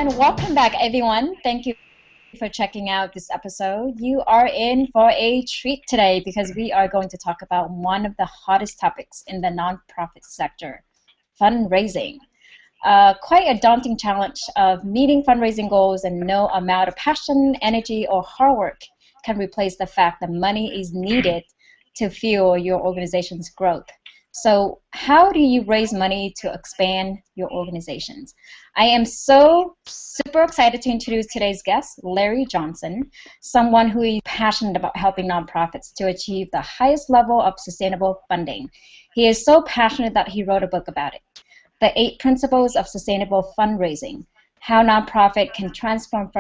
And welcome back, everyone. Thank you for checking out this episode. You are in for a treat today because we are going to talk about one of the hottest topics in the nonprofit sector, fundraising. Quite a daunting challenge of meeting fundraising goals, and no amount of passion, energy, or hard work can replace the fact that money is needed to fuel your organization's growth. So how do you raise money to expand your organizations? I am so super excited to introduce today's guest, Larry Johnson, someone who is passionate about helping nonprofits to achieve the highest level of sustainable funding. He is so passionate that he wrote a book about it, The 8 Principles of Sustainable Fundraising, how nonprofit can transform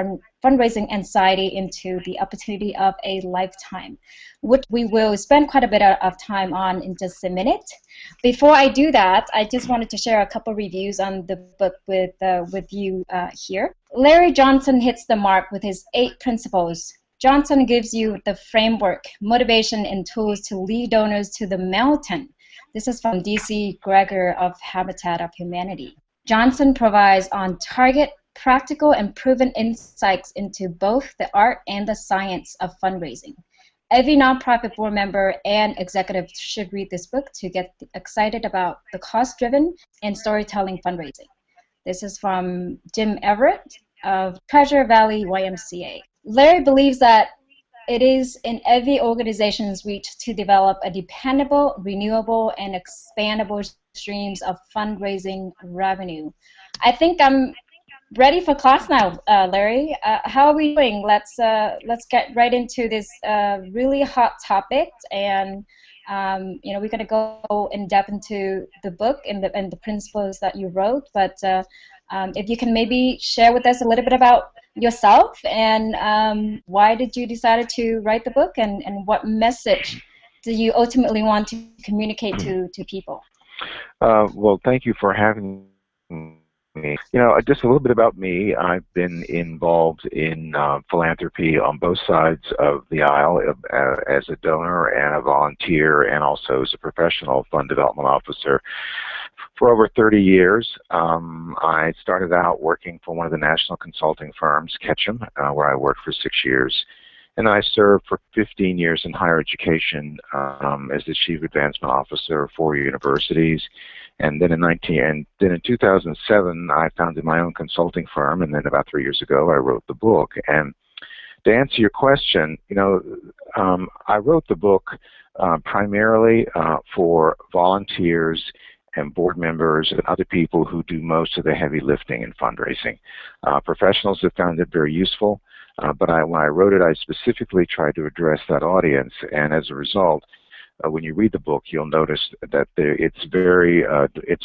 fundraising anxiety into the opportunity of a lifetime, which we will spend quite a bit of time on in just a minute. Before I do that, I just wanted to share a couple reviews on the book with you here. Larry Johnson hits the mark with his 8 principles. Johnson gives you the framework, motivation, and tools to lead donors to the mountain. This is from DC Greger of Habitat of Humanity. Johnson provides on-target, practical, and proven insights into both the art and the science of fundraising. Every nonprofit board member and executive should read this book to get excited about the cost-driven and storytelling fundraising. This is from Jim Everett of Treasure Valley YMCA. Larry believes that it is in every organization's reach to develop a dependable, renewable, and expandable streams of fundraising revenue. I think I'm ready for class now, Larry. How are we doing? Let's get right into this really hot topic, and we're going to go in depth into the book and the principles that you wrote. But if you can maybe share with us a little bit about yourself and why did you decide to write the book, and what message do you ultimately want to communicate to people? Well, thank you for having me. Just a little bit about me. I've been involved in philanthropy on both sides of the aisle as a donor and a volunteer, and also as a professional fund development officer for over 30 years. I started out working for one of the national consulting firms, Ketchum, where I worked for 6 years. And I served for 15 years in higher education as the Chief Advancement Officer for universities. And then in 2007, I founded my own consulting firm, and then about 3 years ago, I wrote the book. And to answer your question, I wrote the book primarily for volunteers and board members and other people who do most of the heavy lifting in fundraising. Professionals have found it very useful. But when I wrote it, I specifically tried to address that audience, and as a result, when you read the book, you'll notice that it's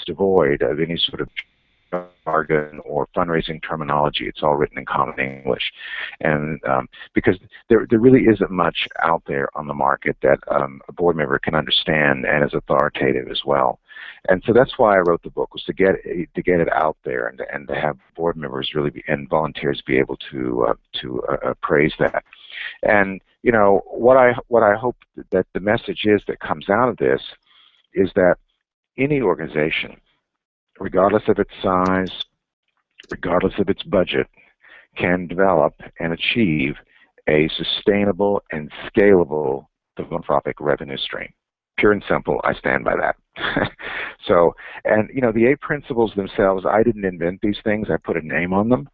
devoid of any sort of jargon or fundraising terminology. It's all written in common English, and because there really isn't much out there on the market that a board member can understand and is authoritative as well. And so that's why I wrote the book, was to get it out there and to have board members and volunteers be able to praise that. And what I hope that the message is that comes out of this is that any organization, regardless of its size, regardless of its budget, can develop and achieve a sustainable and scalable philanthropic revenue stream. Pure and simple, I stand by that. So, and the 8 principles themselves, I didn't invent these things, I put a name on them.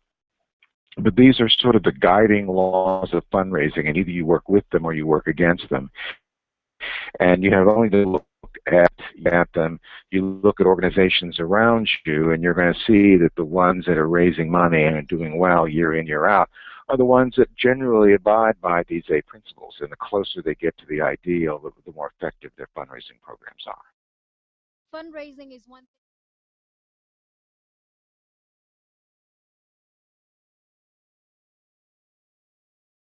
But these are sort of the guiding laws of fundraising, and either you work with them or you work against them. And you have only to look at them. You look at organizations around you, and you're going to see that the ones that are raising money and are doing well year in, year out are the ones that generally abide by these 8 principles. And the closer they get to the ideal, the more effective their fundraising programs are. Fundraising is one thing.